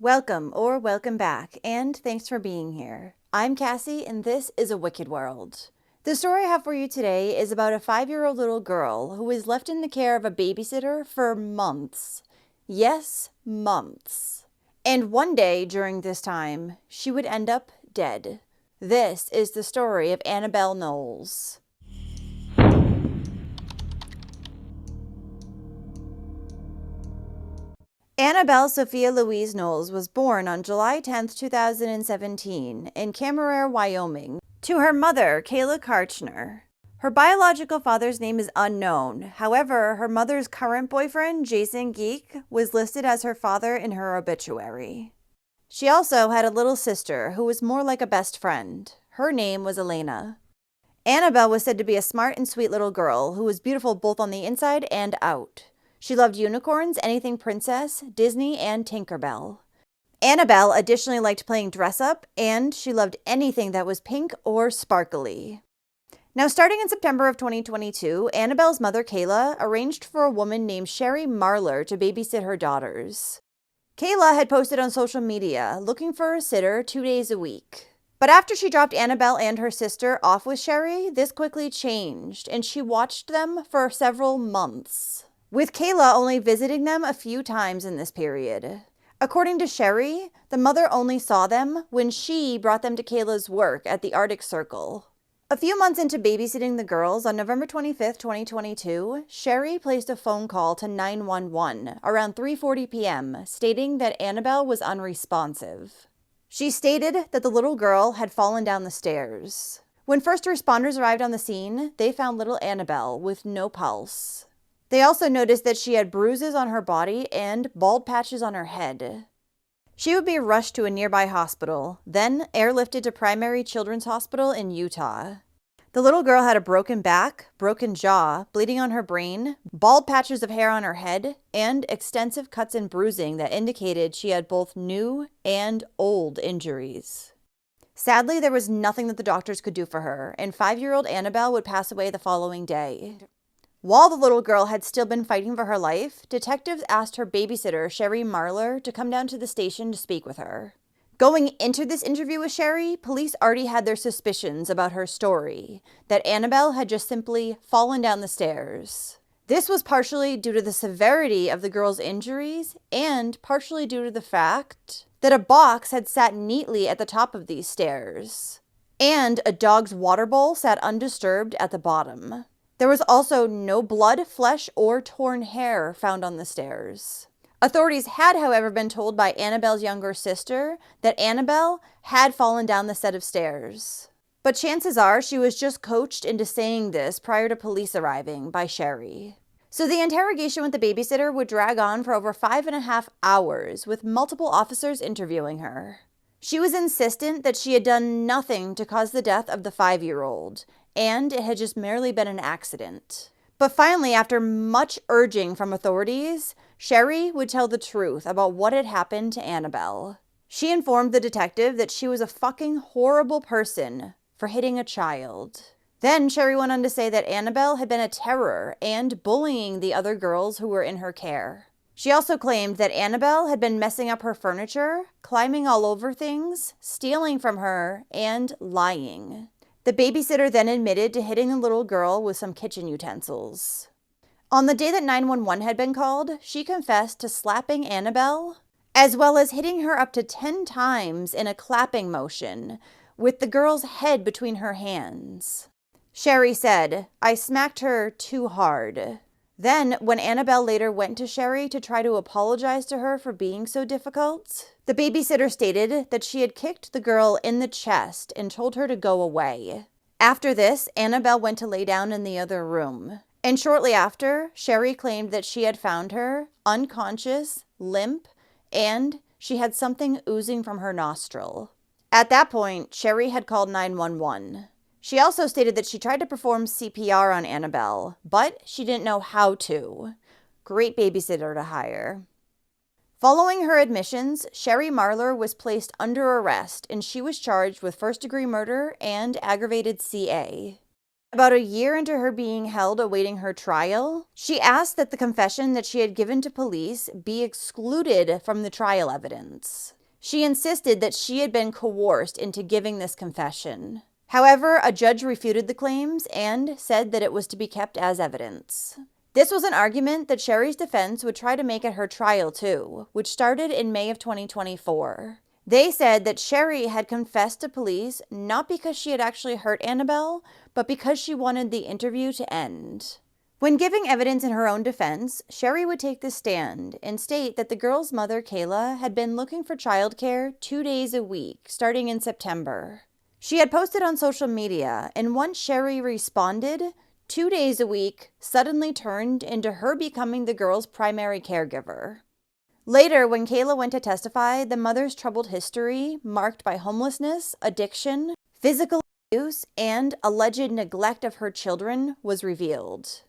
Welcome or welcome back, and thanks for being here. I'm Cassie, and this is A Wicked World. The story I have for you today is about a 5-year-old little girl who was left in the care of a babysitter for months. Yes, months. And one day during this time, she would end up dead. This is the story of Annabelle Noles. Annabelle Sophia Louise Noles was born on July 10, 2017, in Cameron, Wyoming, to her mother, Kayla Karchner. Her biological father's name is unknown. However, her mother's current boyfriend, Jason Geek, was listed as her father in her obituary. She also had a little sister who was more like a best friend. Her name was Elena. Annabelle was said to be a smart and sweet little girl who was beautiful both on the inside and out. She loved unicorns, anything princess, Disney, and Tinkerbell. Annabelle additionally liked playing dress-up, and she loved anything that was pink or sparkly. Now, starting in September of 2022, Annabelle's mother, Kayla, arranged for a woman named Sherry Marler to babysit her daughters. Kayla had posted on social media, looking for a sitter 2 days a week. But after she dropped Annabelle and her sister off with Sherry, this quickly changed, and she watched them for several months, with Kayla only visiting them a few times in this period. According to Sherry, the mother only saw them when she brought them to Kayla's work at the Arctic Circle. A few months into babysitting the girls, on November 25, 2022, Sherry placed a phone call to 911 around 3:40 p.m., stating that Annabelle was unresponsive. She stated that the little girl had fallen down the stairs. When first responders arrived on the scene, they found little Annabelle with no pulse. They also noticed that she had bruises on her body and bald patches on her head. She would be rushed to a nearby hospital, then airlifted to Primary Children's Hospital in Utah. The little girl had a broken back, broken jaw, bleeding on her brain, bald patches of hair on her head, and extensive cuts and bruising that indicated she had both new and old injuries. Sadly, there was nothing that the doctors could do for her, and 5-year-old Annabelle would pass away the following day. While the little girl had still been fighting for her life, detectives asked her babysitter, Sherry Marler, to come down to the station to speak with her. Going into this interview with Sherry, police already had their suspicions about her story, that Annabelle had just simply fallen down the stairs. This was partially due to the severity of the girl's injuries and partially due to the fact that a box had sat neatly at the top of these stairs, and a dog's water bowl sat undisturbed at the bottom. There was also no blood, flesh, or torn hair found on the stairs. Authorities had, however, been told by Annabelle's younger sister that Annabelle had fallen down the set of stairs. But chances are she was just coached into saying this prior to police arriving by Sherry. So the interrogation with the babysitter would drag on for over 5.5 hours, with multiple officers interviewing her. She was insistent that she had done nothing to cause the death of the 5-year-old, and it had just merely been an accident. But finally, after much urging from authorities, Sherry would tell the truth about what had happened to Annabelle. She informed the detective that she was a fucking horrible person for hitting a child. Then Sherry went on to say that Annabelle had been a terror and bullying the other girls who were in her care. She also claimed that Annabelle had been messing up her furniture, climbing all over things, stealing from her, and lying. The babysitter then admitted to hitting the little girl with some kitchen utensils. On the day that 911 had been called, she confessed to slapping Annabelle, as well as hitting her up to 10 times in a clapping motion, with the girl's head between her hands. Sherry said, "I smacked her too hard." Then, when Annabelle later went to Sherry to try to apologize to her for being so difficult, the babysitter stated that she had kicked the girl in the chest and told her to go away. After this, Annabelle went to lay down in the other room. And shortly after, Sherry claimed that she had found her unconscious, limp, and she had something oozing from her nostril. At that point, Sherry had called 911. She also stated that she tried to perform CPR on Annabelle, but she didn't know how to. Great babysitter to hire. Following her admissions, Sherry Marler was placed under arrest, and she was charged with first-degree murder and aggravated CA. About a year into her being held awaiting her trial, she asked that the confession that she had given to police be excluded from the trial evidence. She insisted that she had been coerced into giving this confession. However, a judge refuted the claims and said that it was to be kept as evidence. This was an argument that Sherry's defense would try to make at her trial too, which started in May of 2024. They said that Sherry had confessed to police not because she had actually hurt Annabelle, but because she wanted the interview to end. When giving evidence in her own defense, Sherry would take the stand and state that the girl's mother, Kayla, had been looking for childcare 2 days a week, starting in September. She had posted on social media, and once Sherry responded, 2 days a week suddenly turned into her becoming the girl's primary caregiver. Later, when Kayla went to testify, the mother's troubled history, marked by homelessness, addiction, physical abuse, and alleged neglect of her children, was revealed.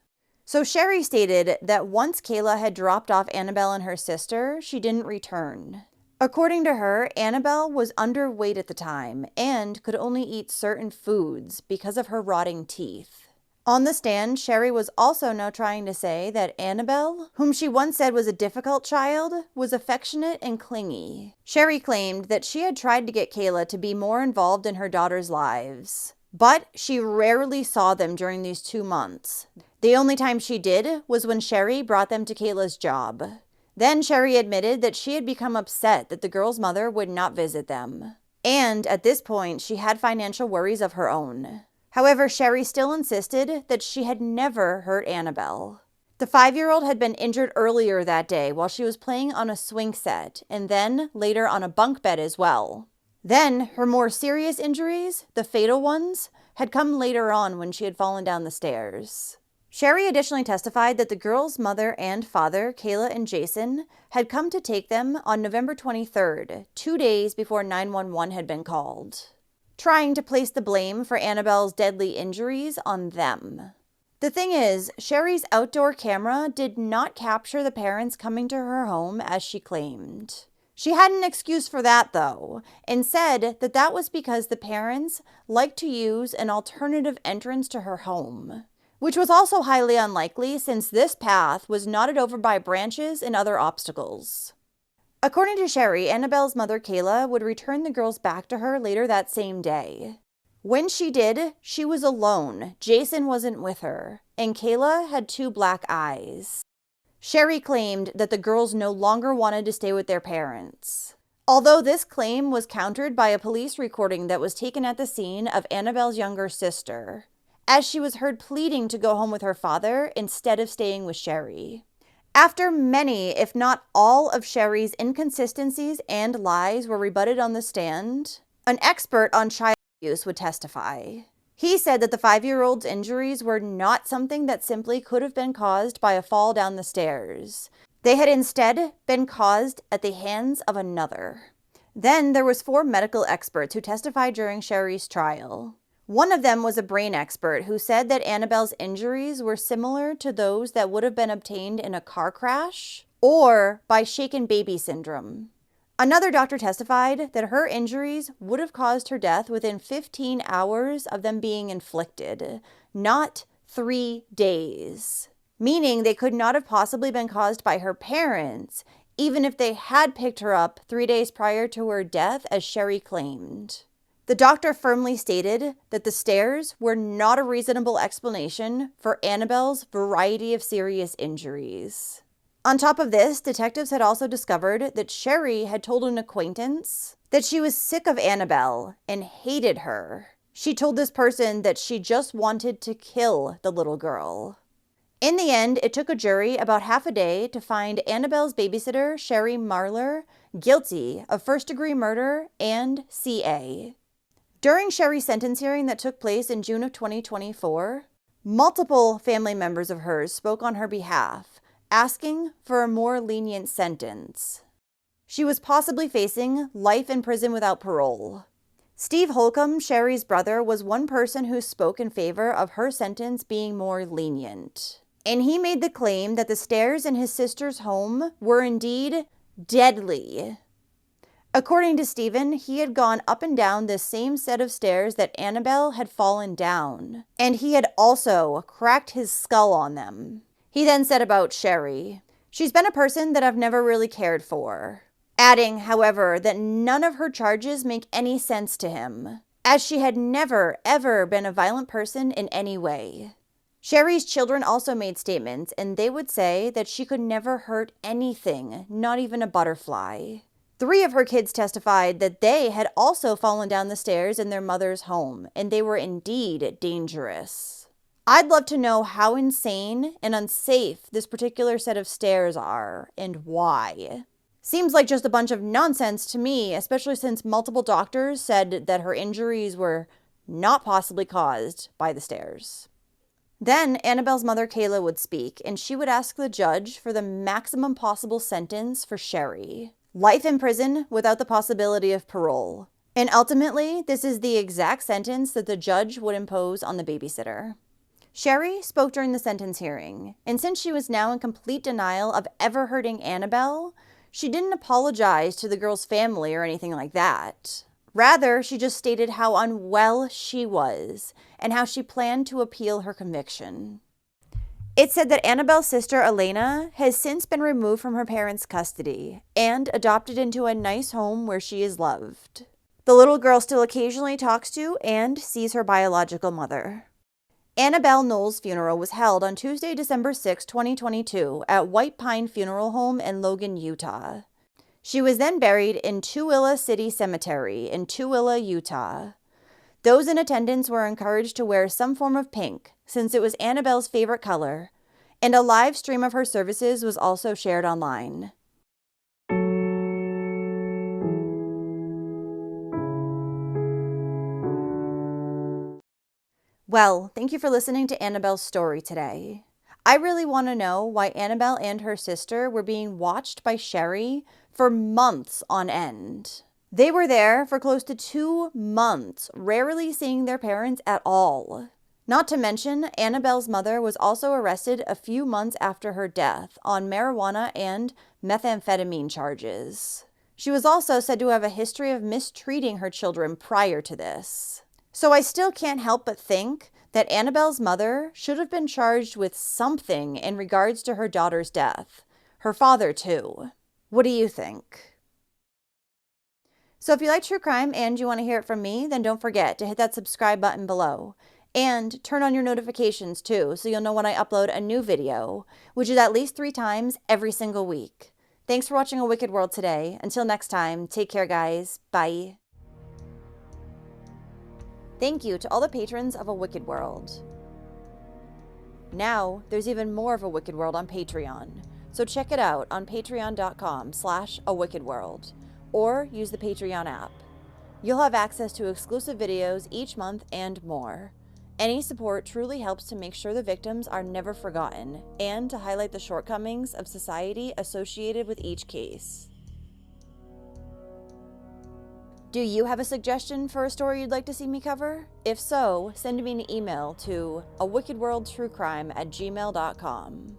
So Sherry stated that once Kayla had dropped off Annabelle and her sister, she didn't return. According to her, Annabelle was underweight at the time and could only eat certain foods because of her rotting teeth. On the stand, Sherry was also now trying to say that Annabelle, whom she once said was a difficult child, was affectionate and clingy. Sherry claimed that she had tried to get Kayla to be more involved in her daughter's lives, but she rarely saw them during these 2 months. The only time she did was when Sherry brought them to Kayla's job. Then Sherry admitted that she had become upset that the girl's mother would not visit them. And at this point, she had financial worries of her own. However, Sherry still insisted that she had never hurt Annabelle. The 5-year-old had been injured earlier that day while she was playing on a swing set, and then later on a bunk bed as well. Then, her more serious injuries, the fatal ones, had come later on when she had fallen down the stairs. Sherry additionally testified that the girl's mother and father, Kayla and Jason, had come to take them on November 23rd, 2 days before 911 had been called, trying to place the blame for Annabelle's deadly injuries on them. The thing is, Sherry's outdoor camera did not capture the parents coming to her home as she claimed. She had an excuse for that, though, and said that that was because the parents liked to use an alternative entrance to her home, which was also highly unlikely since this path was knotted over by branches and other obstacles. According to Sherry, Annabelle's mother, Kayla, would return the girls back to her later that same day. When she did, she was alone. Jason wasn't with her, and Kayla had 2 black eyes. Sherry claimed that the girls no longer wanted to stay with their parents. Although this claim was countered by a police recording that was taken at the scene of Annabelle's younger sister, as she was heard pleading to go home with her father instead of staying with Sherry. After many, if not all, of Sherry's inconsistencies and lies were rebutted on the stand, an expert on child abuse would testify. He said that the 5-year-old's injuries were not something that simply could have been caused by a fall down the stairs. They had instead been caused at the hands of another. Then there was 4 medical experts who testified during Sherry's trial. One of them was a brain expert who said that Annabelle's injuries were similar to those that would have been obtained in a car crash or by shaken baby syndrome. Another doctor testified that her injuries would have caused her death within 15 hours of them being inflicted, not 3 days, meaning they could not have possibly been caused by her parents, even if they had picked her up 3 days prior to her death, as Sherry claimed. The doctor firmly stated that the stairs were not a reasonable explanation for Annabelle's variety of serious injuries. On top of this, detectives had also discovered that Sherry had told an acquaintance that she was sick of Annabelle and hated her. She told this person that she just wanted to kill the little girl. In the end, it took a jury about half a day to find Annabelle's babysitter, Sherry Marler, guilty of first-degree murder and CA. During Sherry's sentence hearing that took place in June of 2024, multiple family members of hers spoke on her behalf, asking for a more lenient sentence. She was possibly facing life in prison without parole. Steve Holcomb, Sherry's brother, was one person who spoke in favor of her sentence being more lenient. And he made the claim that the stairs in his sister's home were indeed deadly. According to Stephen, he had gone up and down the same set of stairs that Annabelle had fallen down, and he had also cracked his skull on them. He then said about Sherry, "She's been a person that I've never really cared for," adding, however, that none of her charges make any sense to him, as she had never, ever been a violent person in any way. Sherry's children also made statements, and they would say that she could never hurt anything, not even a butterfly. 3 of her kids testified that they had also fallen down the stairs in their mother's home, and they were indeed dangerous. I'd love to know how insane and unsafe this particular set of stairs are, and why. Seems like just a bunch of nonsense to me, especially since multiple doctors said that her injuries were not possibly caused by the stairs. Then Annabelle's mother, Kayla, would speak, and she would ask the judge for the maximum possible sentence for Sherry. Life in prison without the possibility of parole. And ultimately, this is the exact sentence that the judge would impose on the babysitter. Sherry spoke during the sentence hearing, and since she was now in complete denial of ever hurting Annabelle, she didn't apologize to the girl's family or anything like that. Rather, she just stated how unwell she was and how she planned to appeal her conviction. It said that Annabelle's sister, Elena, has since been removed from her parents' custody and adopted into a nice home where she is loved. The little girl still occasionally talks to and sees her biological mother. Annabelle Noles' funeral was held on Tuesday, December 6, 2022, at White Pine Funeral Home in Logan, Utah. She was then buried in Tooele City Cemetery in Tooele, Utah. Those in attendance were encouraged to wear some form of pink, since it was Annabelle's favorite color, and a live stream of her services was also shared online. Well, thank you for listening to Annabelle's story today. I really want to know why Annabelle and her sister were being watched by Sherry for months on end. They were there for close to 2 months, rarely seeing their parents at all. Not to mention, Annabelle's mother was also arrested a few months after her death on marijuana and methamphetamine charges. She was also said to have a history of mistreating her children prior to this. So I still can't help but think that Annabelle's mother should have been charged with something in regards to her daughter's death. Her father, too. What do you think? So if you like true crime and you want to hear it from me, then don't forget to hit that subscribe button below. And turn on your notifications too, so you'll know when I upload a new video, which is at least 3 times every single week. Thanks for watching A Wicked World today. Until next time, take care guys. Bye. Thank you to all the patrons of A Wicked World. Now, there's even more of A Wicked World on Patreon, so check it out on patreon.com/awickedworld. Or use the Patreon app. You'll have access to exclusive videos each month and more. Any support truly helps to make sure the victims are never forgotten and to highlight the shortcomings of society associated with each case. Do you have a suggestion for a story you'd like to see me cover? If so, send me an email to awickedworldtruecrime@gmail.com.